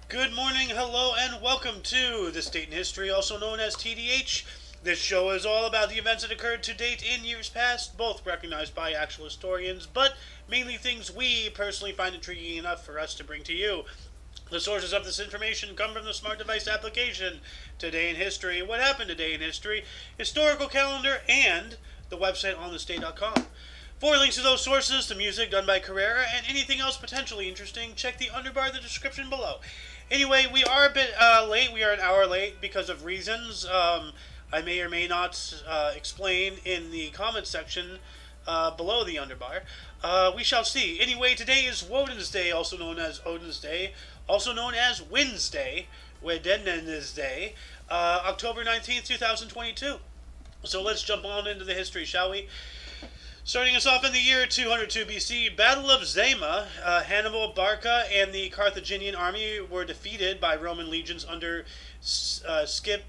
Good morning, hello, and welcome to This Date in History, also known as TDH. This show is all about the events that occurred to date in years past, both recognized by actual historians, but mainly things we personally find intriguing enough for us to bring to you. The sources of this information come from the smart device application, Today in History, What Happened Today in History, Historical Calendar, and the website onthisday.com. For links to those sources, the music done by Carrera, and anything else potentially interesting, check the underbar of the description below. Anyway, we are a bit late. We are an hour late because of reasons I may or may not explain in the comments section below the underbar. We shall see. Anyway, today is Woden's Day, also known as Odin's Day, also known as Wednesday, Wednesday, October 19th, 2022. So let's jump on into the history, shall we? Starting us off in the year 202 BC, Battle of Zama, Hannibal Barca and the Carthaginian army were defeated by Roman legions under Scipio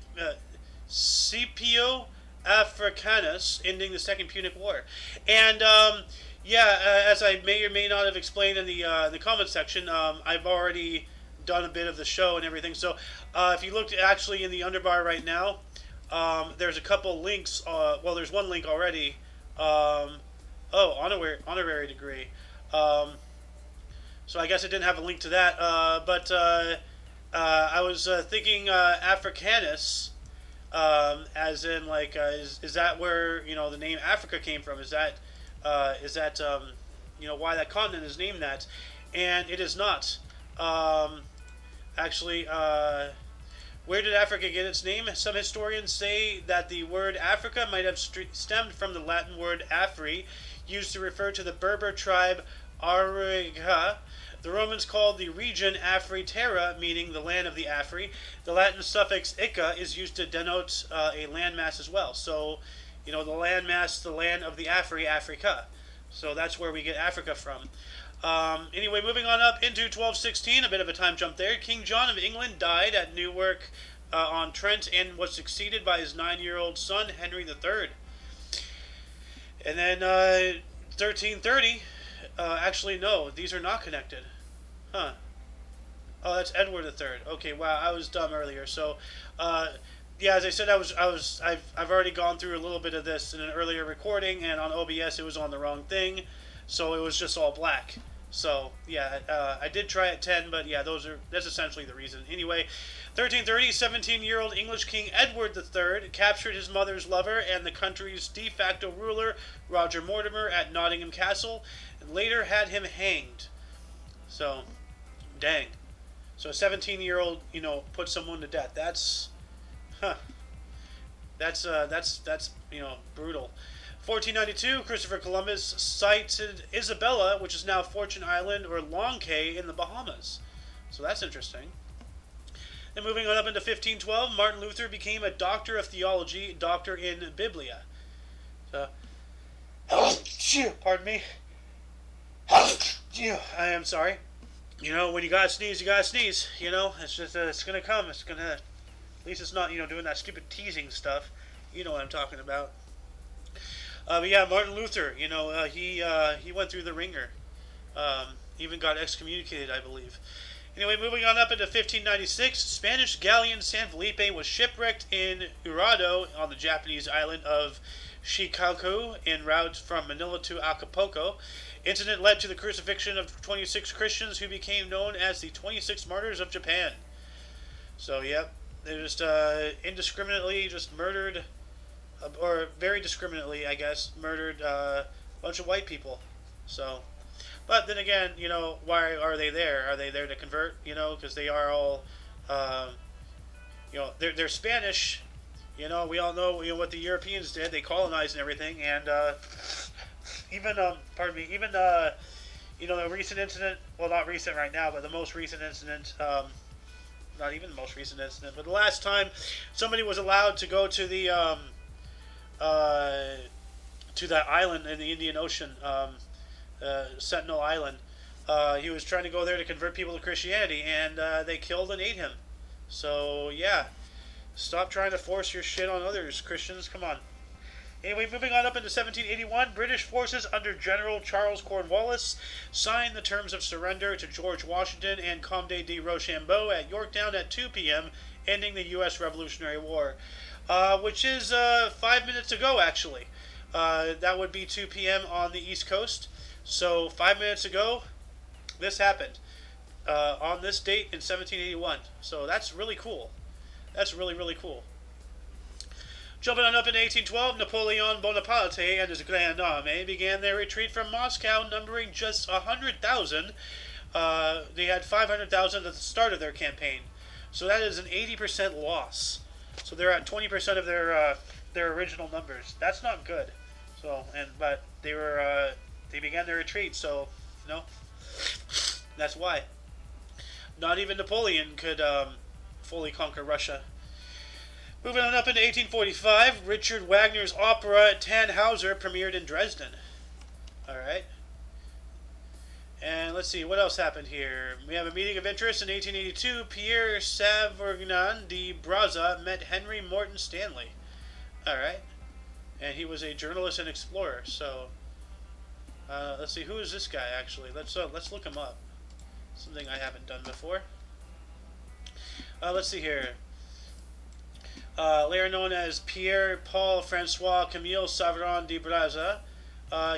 Africanus, ending the Second Punic War. And as I may or may not have explained in the comments section, I've already done a bit of the show and everything. So if you look actually in the underbar right now, there's a couple links. There's one link already. Honorary degree. So I guess I didn't have a link to that. But I was thinking Africanus, as in like, is that where the name Africa came from? Is that why that continent is named that? And it is not. Actually, where did Africa get its name? Some historians say that the word Africa might have stemmed from the Latin word Afri, used to refer to the Berber tribe Ariga. The Romans called the region Afri Terra, meaning the land of the Afri. The Latin suffix "ica" is used to denote a landmass as well. So, the landmass, the land of the Afri, Africa. So that's where we get Africa from. Anyway, moving on up into 1216, a bit of a time jump there. King John of England died at Newark on Trent and was succeeded by his 9-year-old son, Henry III. And then 1330, actually no, these are not connected. Huh. Oh, that's Edward III. Okay, wow, I was dumb earlier. So, as I said, I've already gone through a little bit of this in an earlier recording, and on OBS it was on the wrong thing, so it was just all black. So I did try at 10, but that's essentially the reason. Anyway, 1330, 17-year-old English King Edward III captured his mother's lover and the country's de facto ruler, Roger Mortimer, at Nottingham Castle, and later had him hanged. So, dang. So a 17-year-old, put someone to death. That's brutal. 1492, Christopher Columbus sighted Isabella, which is now Fortune Island or Long Cay in the Bahamas. So that's interesting. Then moving on up into 1512, Martin Luther became a doctor of theology, doctor in Biblia. So, pardon me. I am sorry. When you gotta sneeze, you gotta sneeze. It's just, it's gonna come. It's gonna, at least it's not, doing that stupid teasing stuff. You know what I'm talking about. Martin Luther, he went through the ringer. Even got excommunicated, I believe. Anyway, moving on up into 1596, Spanish galleon San Felipe was shipwrecked in Urado on the Japanese island of Shikoku en route from Manila to Acapulco. Incident led to the crucifixion of 26 Christians who became known as the 26 Martyrs of Japan. So, they're just indiscriminately just murdered, or very discriminately, I guess, murdered a bunch of white people. So, but then again, why are they there? Are they there to convert? Because they are all, they're Spanish. We all know what the Europeans did. They colonized and everything, and even the recent incident. Well, not recent right now, but the most recent incident. Not even the most recent incident, but the last time somebody was allowed to go to the to that island in the Indian Ocean, Sentinel Island. He was trying to go there to convert people to Christianity, and they killed and ate him. So, stop trying to force your shit on others, Christians. Come on. Anyway, moving on up into 1781, British forces under General Charles Cornwallis signed the terms of surrender to George Washington and Comte de Rochambeau at Yorktown at 2 p.m., ending the U.S. Revolutionary War, which is 5 minutes ago, actually. That would be 2 p.m. on the East Coast. So 5 minutes ago, this happened on this date in 1781. So that's really cool. That's really, really cool. Jumping on up in 1812, Napoleon Bonaparte and his Grand Army began their retreat from Moscow, numbering just 100,000. They had 500,000 at the start of their campaign. So that is an 80% loss. So they're at 20% of their original numbers. That's not good. So but they began their retreat. So that's why. Not even Napoleon could fully conquer Russia. Moving on up into 1845, Richard Wagner's opera Tannhauser premiered in Dresden. Alright. And let's see, what else happened here? We have a meeting of interest in 1882. Pierre Savorgnan de Brazza met Henry Morton Stanley. Alright. And he was a journalist and explorer. So, let's see, who is this guy actually? Let's look him up. Something I haven't done before. Let's see here. Later known as Pierre Paul Francois Camille Savarin de Brazza,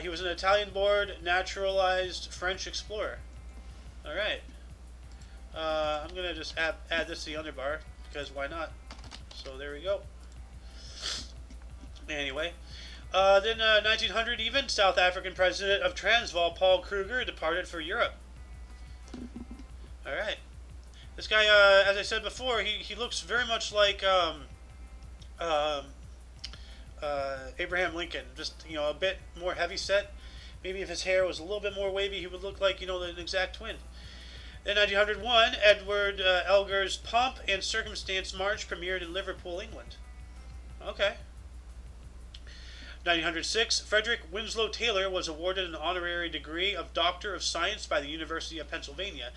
he was an Italian-born, naturalized French explorer. All right. I'm going to just add this to the underbar, because why not? So there we go. Anyway. Then 1900 even, South African president of Transvaal, Paul Kruger, departed for Europe. All right. This guy, as I said before, he looks very much like Abraham Lincoln. Just, a bit more heavy set. Maybe if his hair was a little bit more wavy, he would look like, an exact twin. In 1901, Edward Elgar's Pomp and Circumstance March premiered in Liverpool, England. Okay. 1906, Frederick Winslow Taylor was awarded an honorary degree of Doctor of Science by the University of Pennsylvania.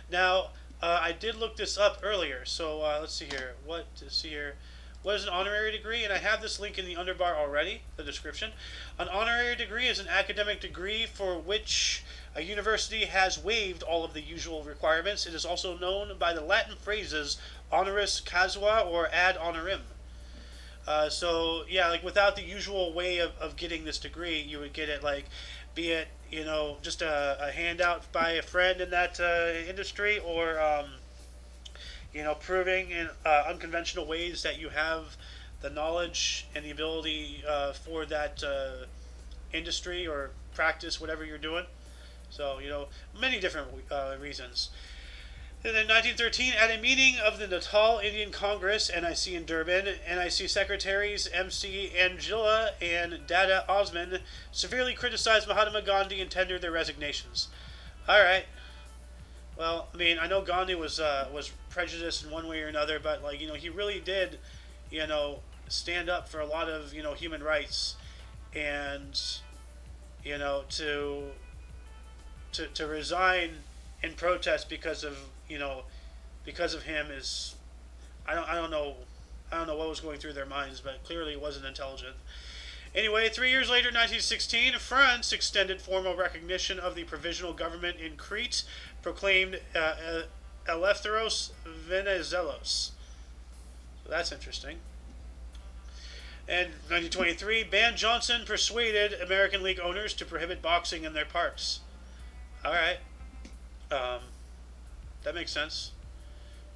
Now, I did look this up earlier, so let's see here. What is an honorary degree? And I have this link in the underbar already, the description. An honorary degree is an academic degree for which a university has waived all of the usual requirements. It is also known by the Latin phrases honoris causa or ad honorem. So, yeah, like without the usual way of getting this degree, you would get it like, be it, just a handout by a friend in that industry, or, proving in unconventional ways that you have the knowledge and the ability for that industry or practice, whatever you're doing. So, many different reasons. And in 1913, at a meeting of the Natal Indian Congress, NIC in Durban, NIC secretaries MC Angela and Dada Osman severely criticized Mahatma Gandhi and tendered their resignations. All right. Well, I mean, I know Gandhi was prejudiced in one way or another, but he really did, stand up for a lot of human rights, and to resign in protest because of him is, I don't know what was going through their minds, but clearly it wasn't intelligent. Anyway, 3 years later, 1916, France extended formal recognition of the provisional government in Crete, proclaimed Eleftheros Venizelos. So that's interesting. And 1923, Ban Johnson persuaded American League owners to prohibit boxing in their parks. All right. That makes sense.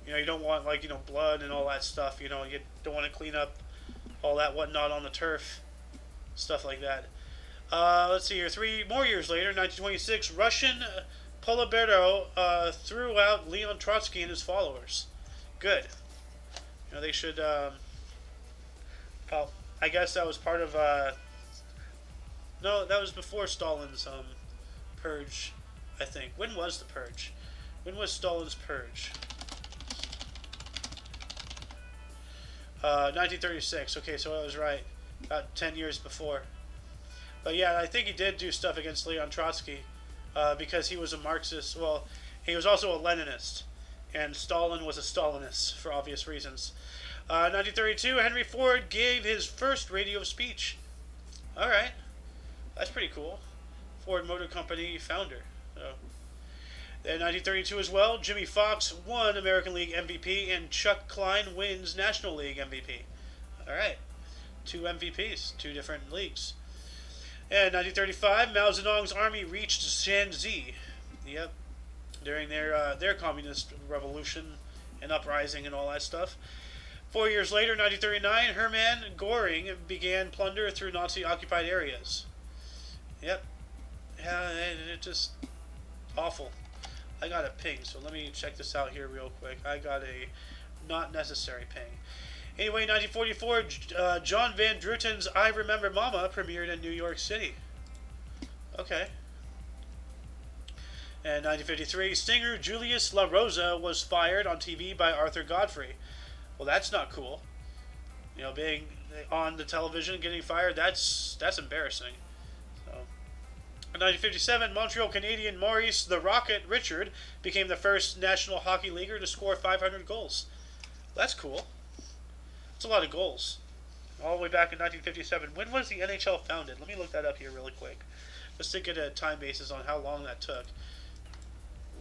You don't want blood and all that stuff. You don't want to clean up all that whatnot on the turf, stuff like that. Let's see here. 3 more years later, 1926, Russian Politburo threw out Leon Trotsky and his followers. Good. They should. Well, I guess that was part of. No, that was before Stalin's purge. I think. When was the purge? When was Stalin's purge? 1936. Okay, so I was right. About 10 years before. But yeah, I think he did do stuff against Leon Trotsky because he was a Marxist. Well, he was also a Leninist. And Stalin was a Stalinist for obvious reasons. 1932, Henry Ford gave his first radio speech. All right, that's pretty cool. Ford Motor Company founder. So. In 1932 as well, Jimmy Fox won American League MVP and Chuck Klein wins National League MVP. All right, two MVPs, two different leagues. And 1935, Mao Zedong's army reached Shanxi. Yep, during their communist revolution and uprising and all that stuff. 4 years later, 1939, Hermann Goring began plunder through Nazi-occupied areas. Yep, yeah, it just awful. I got a ping, so let me check this out here real quick. I got a not necessary ping. Anyway, 1944, John Van Druten's I Remember Mama premiered in New York City. Okay. And 1953, singer Julius La Rosa was fired on TV by Arthur Godfrey. Well, that's not cool. You know, being on the television and getting fired, that's embarrassing. So, in 1957, Montreal Canadian Maurice the Rocket Richard became the first National Hockey Leaguer to score 500 goals. That's cool. That's a lot of goals. All the way back in 1957. When was the NHL founded? Let me look that up here really quick. Just to get a time basis on how long that took.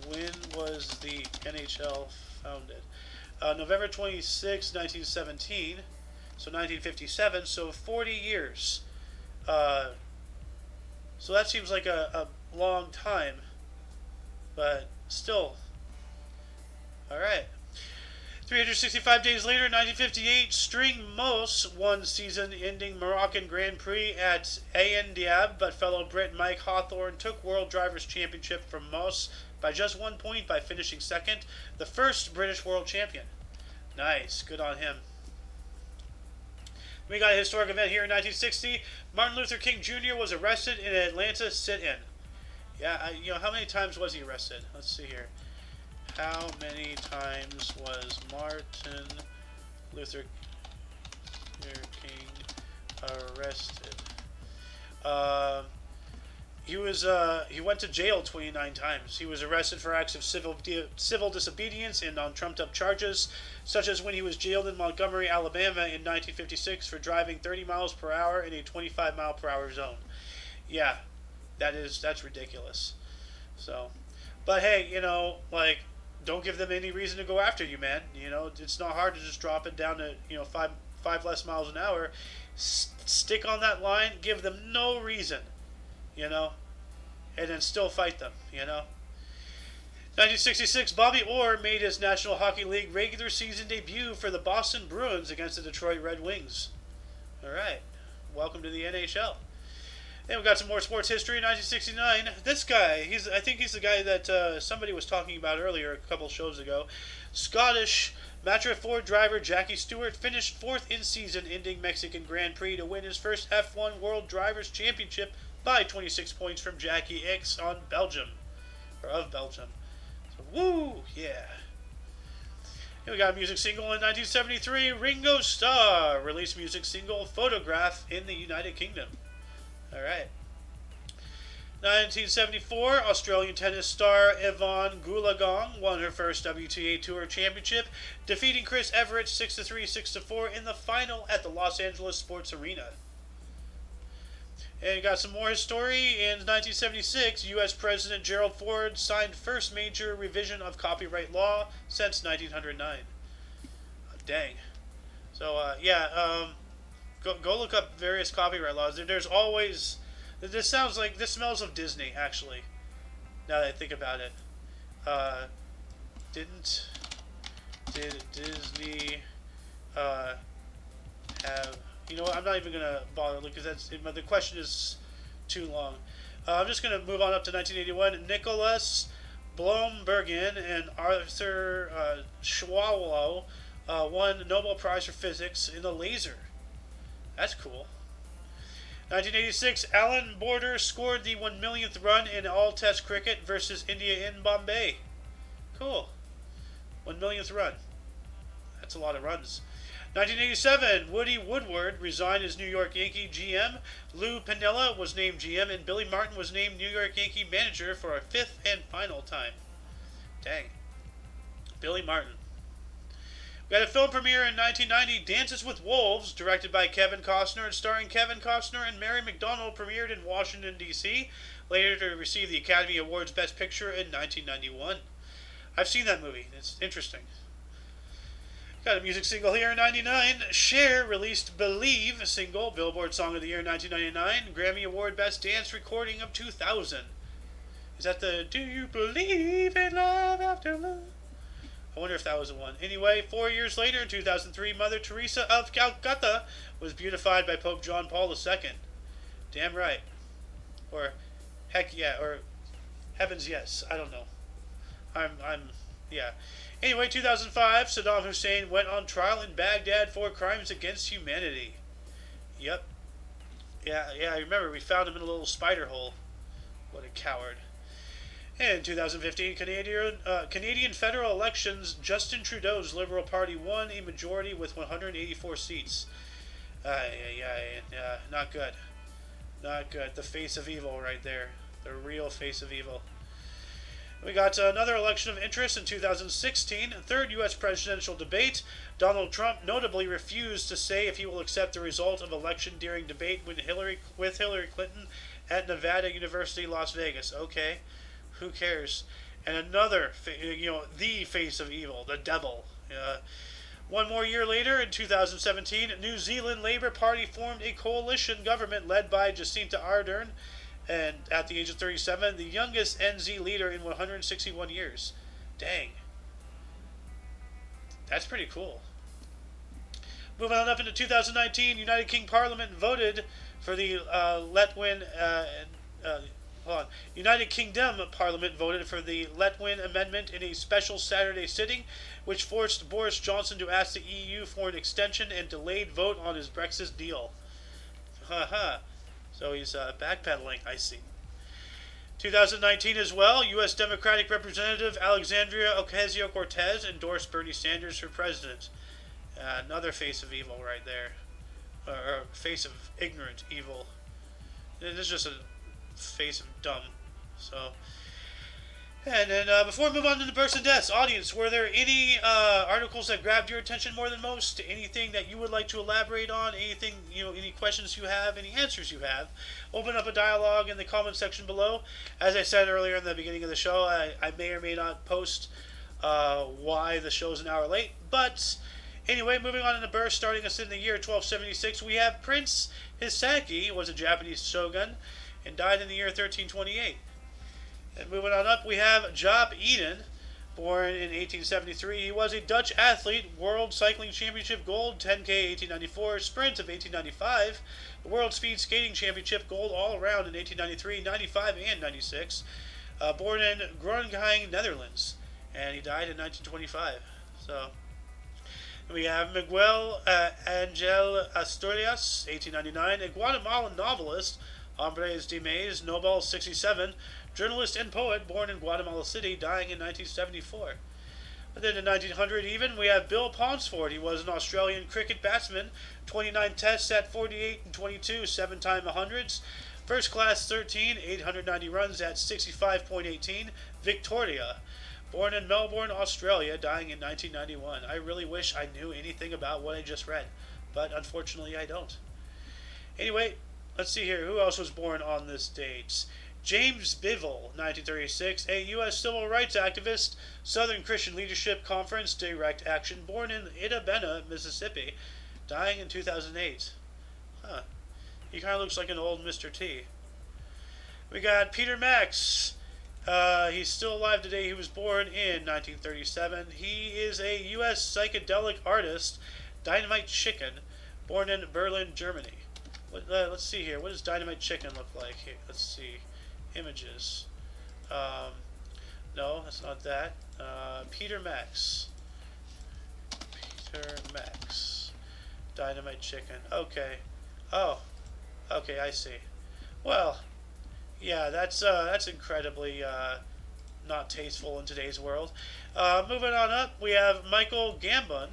When was the NHL founded? November 26, 1917. So 1957. So 40 years. So that seems like a long time. But still. Alright. 365 days later, 1958, String Moss won season-ending Moroccan Grand Prix at Ain Diab, but fellow Brit Mike Hawthorne took World Drivers' Championship from Moss by just 1 point by finishing second, the first British world champion. Nice, good on him. We got a historic event here in 1960. Martin Luther King Jr. was arrested in an Atlanta sit-in. Yeah, how many times was he arrested? Let's see here. How many times was Martin Luther King arrested? He went to jail 29 times. He was arrested for acts of civil disobedience and on trumped-up charges, such as when he was jailed in Montgomery, Alabama in 1956 for driving 30 miles per hour in a 25-mile-per-hour zone. Yeah, that's ridiculous. So, but hey, don't give them any reason to go after you, man. It's not hard to just drop it down to, five less miles an hour. Stick on that line, give them no reason, and then still fight them, 1966, Bobby Orr made his National Hockey League regular season debut for the Boston Bruins against the Detroit Red Wings. All right, welcome to the NHL. Then we got some more sports history in 1969. This guy, I think he's the guy that somebody was talking about earlier a couple shows ago. Scottish Matra Ford driver Jackie Stewart finished fourth in season-ending Mexican Grand Prix to win his first F1 World Drivers' Championship by 26 points from Jackie X of Belgium. So, woo, yeah. And we got a music single in 1973. Ringo Starr released music single Photograph in the United Kingdom. All right. 1974, Australian tennis star Yvonne Goolagong won her first WTA Tour Championship, defeating Chris Everett 6-3, 6-4 in the final at the Los Angeles Sports Arena. And you got some more history. In 1976, U.S. President Gerald Ford signed first major revision of copyright law since 1909. Dang. So, Go look up various copyright laws. There's always... This smells of Disney, actually. Now that I think about it. Did Disney have... I'm not even going to bother because the question is too long. I'm just going to move on up to 1981. Nicholas Bloembergen and Arthur Schawlow won the Nobel Prize for Physics in the laser. That's cool. 1986, Alan Border scored the 1,000,000th run in all-test cricket versus India in Bombay. Cool. 1,000,000th run. That's a lot of runs. 1987, Woody Woodward resigned as New York Yankee GM. Lou Piniella was named GM, and Billy Martin was named New York Yankee manager for a fifth and final time. Dang. Billy Martin. We had a film premiere in 1990, Dances with Wolves, directed by Kevin Costner and starring Kevin Costner and Mary McDonnell, premiered in Washington, D.C., later to receive the Academy Awards Best Picture in 1991. I've seen that movie. It's interesting. Got a music single here in 99. Cher released Believe single, Billboard Song of the Year 1999, Grammy Award Best Dance Recording of 2000. Is that the Do You Believe in Love After Love? I wonder if that was the one. Anyway, 4 years later, in 2003, Mother Teresa of Calcutta was beatified by Pope John Paul II. Damn right. Or, heck yeah, or heavens yes. I don't know. Yeah. Anyway, 2005, Saddam Hussein went on trial in Baghdad for crimes against humanity. Yep. Yeah, I remember we found him in a little spider hole. What a coward. In 2015, Canadian federal elections, Justin Trudeau's Liberal Party won a majority with 184 seats. Not good. Not good. The face of evil right there. The real face of evil. We got another election of interest in 2016, third U.S. presidential debate. Donald Trump notably refused to say if he will accept the result of election during debate with Hillary Clinton at Nevada University, Las Vegas. Okay, who cares? And another, the face of evil, the devil. One more year later, in 2017, New Zealand Labour Party formed a coalition government led by Jacinta Ardern, and at the age of 37, the youngest NZ leader in 161 years. Dang. That's pretty cool. Moving on up into 2019, United Kingdom Parliament voted for the United Kingdom Parliament voted for the Letwin Amendment in a special Saturday sitting, which forced Boris Johnson to ask the EU for an extension and delayed vote on his Brexit deal. Haha. So he's backpedaling, I see. 2019 as well, U.S. Democratic Representative Alexandria Ocasio-Cortez endorsed Bernie Sanders for president. Another face of evil right there. Or face of ignorant evil. This is just a face of dumb. So... And then before we move on to the births and deaths, audience, were there any articles that grabbed your attention more than most? Anything that you would like to elaborate on? Anything, any questions you have, any answers you have? Open up a dialogue in the comment section below. As I said earlier in the beginning of the show, I may or may not post why the show's an hour late. But anyway, moving on in the birth, starting us in the year 1276, we have Prince Hisaki, was a Japanese shogun, and died in the year 1328. And moving on up, we have Job Eden, born in 1873. He was a Dutch athlete, World Cycling Championship gold, 10K 1894, Sprint of 1895, the World Speed Skating Championship gold all around in 1893, 95, and 96. Born in Groningen, Netherlands, and he died in 1925. So we have Miguel Angel Asturias, 1899, a Guatemalan novelist, Hombres de Mays, Nobel 67, journalist and poet, born in Guatemala City, dying in 1974. But then in 1900 even, we have Bill Ponsford. He was an Australian cricket batsman, 29 tests at 48 and 22, 7-time 100s. First class 13, 890 runs at 65.18, Victoria. Born in Melbourne, Australia, dying in 1991. I really wish I knew anything about what I just read, but unfortunately I don't. Anyway, let's see here. Who else was born on this date? James Bivell, 1936, a U.S. civil rights activist, Southern Christian Leadership Conference, Direct Action, born in Itabena, Mississippi, dying in 2008. Huh. He kind of looks like an old Mr. T. We got Peter Max. He's still alive today. He was born in 1937. He is a U.S. psychedelic artist, Dynamite Chicken, born in Berlin, Germany. Let's see here. What does Dynamite Chicken look like? Here, let's see. Images. No, that's not that. Peter Max. Peter Max. Dynamite Chicken. Okay. Oh. Okay, I see. Well, yeah, that's incredibly not tasteful in today's world. Moving on up, we have Michael Gambon.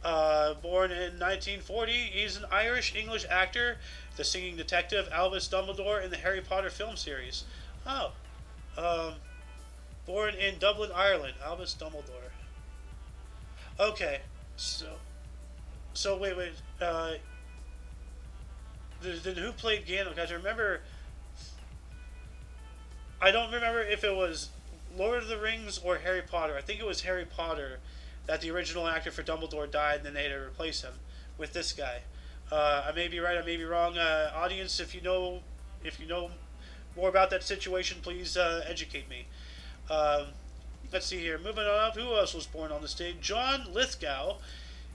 Born in 1940, he's an Irish-English actor, the singing detective Albus Dumbledore in the Harry Potter film series. Oh. Born in Dublin, Ireland, Albus Dumbledore. Okay. So, wait. Then who played Gandalf? Guys, I don't remember if it was Lord of the Rings or Harry Potter. I think it was Harry Potter that the original actor for Dumbledore died, and then they had to replace him with this guy. I may be right. I may be wrong. Audience, if you know more about that situation, please educate me. Um, let's see here. Moving on up. Who else was born on the stage? John Lithgow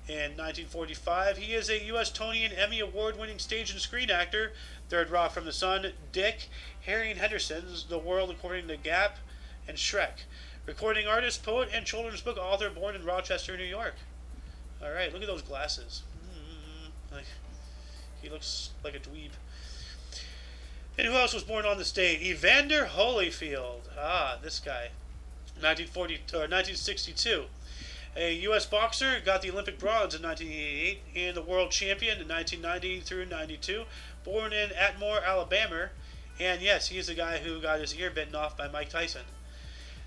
in 1945. He is a U.S. Tony and Emmy award-winning stage and screen actor. Third Rock from the Sun. Dick. Harry and Henderson's The World According to Gap and Shrek. Recording artist, poet, and children's book author, born in Rochester, New York. All right, look at those glasses. Like, he looks like a dweeb. And who else was born on the stage? Evander Holyfield. Ah, this guy. 1962. A U.S. boxer, got the Olympic bronze in 1988 and the world champion in 1990 through 92. Born in Atmore, Alabama. And yes, he is the guy who got his ear bitten off by Mike Tyson.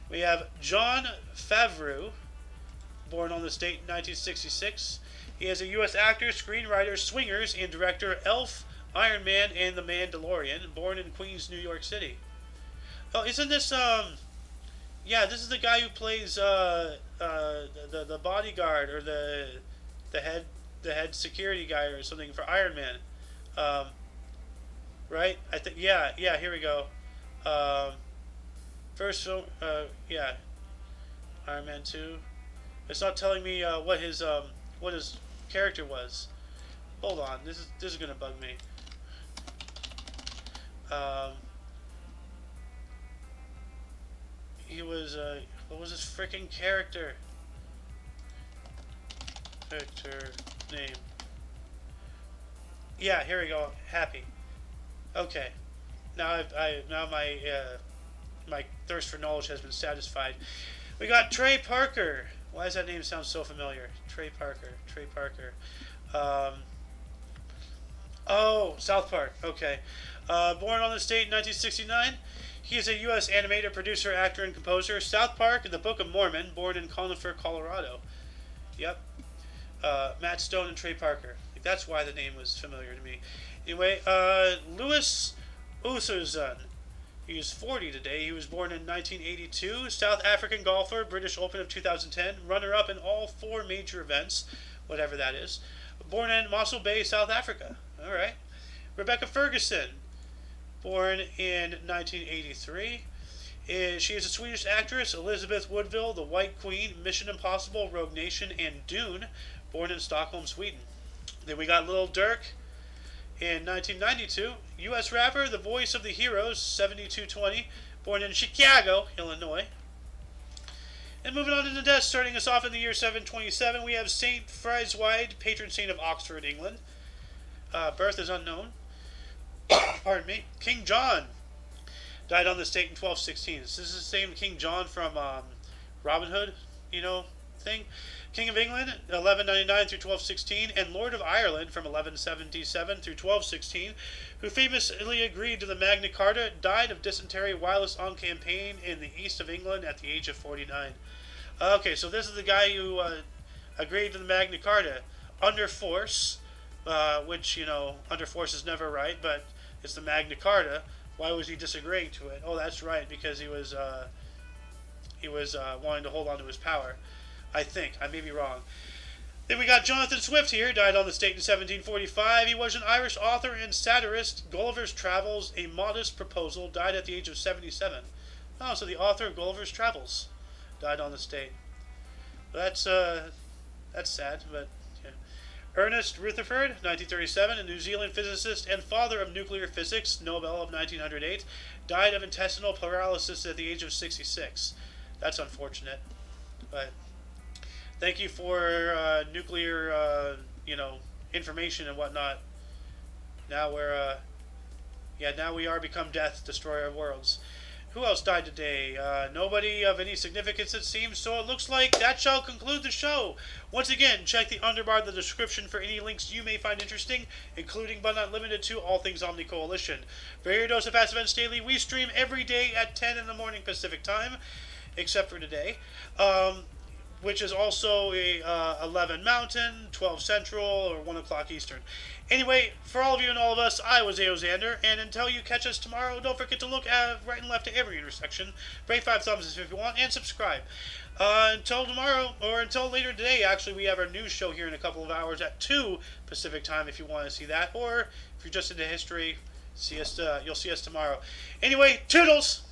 We have Jon Favreau, born on this date in 1966. He is a U.S. actor, screenwriter, swingers, and director, Elf, Iron Man, and The Mandalorian, born in Queens, New York City. Oh, isn't this, yeah, this is the guy who plays, the bodyguard, or the head security guy or something for Iron Man. Right? I think, yeah, here we go. First film, yeah, Iron Man 2. It's not telling me what his character was. Hold on, this is gonna bug me. He was what was his freaking character? Character name. Yeah, here we go. Happy. Okay. Now now my thirst for knowledge has been satisfied. We got Trey Parker. Why does that name sound so familiar? Trey Parker. Oh, South Park. Okay. Born on this date in 1969. He is a U.S. animator, producer, actor, and composer. South Park and the Book of Mormon. Born in Conifer, Colorado. Yep. Matt Stone and Trey Parker. That's why the name was familiar to me. Anyway, Louis Oosthuizen. He is 40 today. He was born in 1982. South African golfer, British Open of 2010. Runner-up in all 4 major events, whatever that is. Born in Mossel Bay, South Africa. All right. Rebecca Ferguson, born in 1983. She is a Swedish actress. Elizabeth Woodville, The White Queen, Mission Impossible, Rogue Nation, and Dune. Born in Stockholm, Sweden. Then we got Lil Durk. In 1992, U.S. rapper, the voice of the Heroes, 7220, born in Chicago, Illinois. And moving on to the death, starting us off in the year 727, we have Saint Frieswide, patron saint of Oxford, England. Birth is unknown. Pardon me. King John died on this date in 1216. This is the same King John from Robin Hood, thing. King of England, 1199 through 1216, and Lord of Ireland from 1177 through 1216, who famously agreed to the Magna Carta, died of dysentery whilst on campaign in the east of England at the age of 49. Okay, so this is the guy who agreed to the Magna Carta under force, which, under force is never right, but it's the Magna Carta. Why was he disagreeing to it? Oh, that's right, because he was wanting to hold on to his power. I think. I may be wrong. Then we got Jonathan Swift here, died on this date in 1745. He was an Irish author and satirist. Gulliver's Travels, A Modest Proposal, died at the age of 77. Oh, so the author of Gulliver's Travels died on this date. That's sad, but yeah. Ernest Rutherford, 1937, a New Zealand physicist and father of nuclear physics, Nobel of 1908, died of intestinal paralysis at the age of 66. That's unfortunate, but thank you for nuclear, information and whatnot. Now now we are become death, destroyer of worlds. Who else died today? Nobody of any significance, it seems, so it looks like that shall conclude the show. Once again, check the underbar in the description for any links you may find interesting, including but not limited to all things Omni Coalition. For your dose of Past Events Daily, we stream every day at 10 in the morning Pacific Time, except for today. which is also a 11 Mountain, 12 Central, or 1 o'clock Eastern. Anyway, for all of you and all of us, I was Evander, and until you catch us tomorrow, don't forget to look at right and left at every intersection. Rate 5 thumbs if you want, and subscribe. Until tomorrow, or until later today, actually, we have our news show here in a couple of hours at 2 Pacific time if you want to see that, or if you're just into history, you'll see us tomorrow. Anyway, toodles!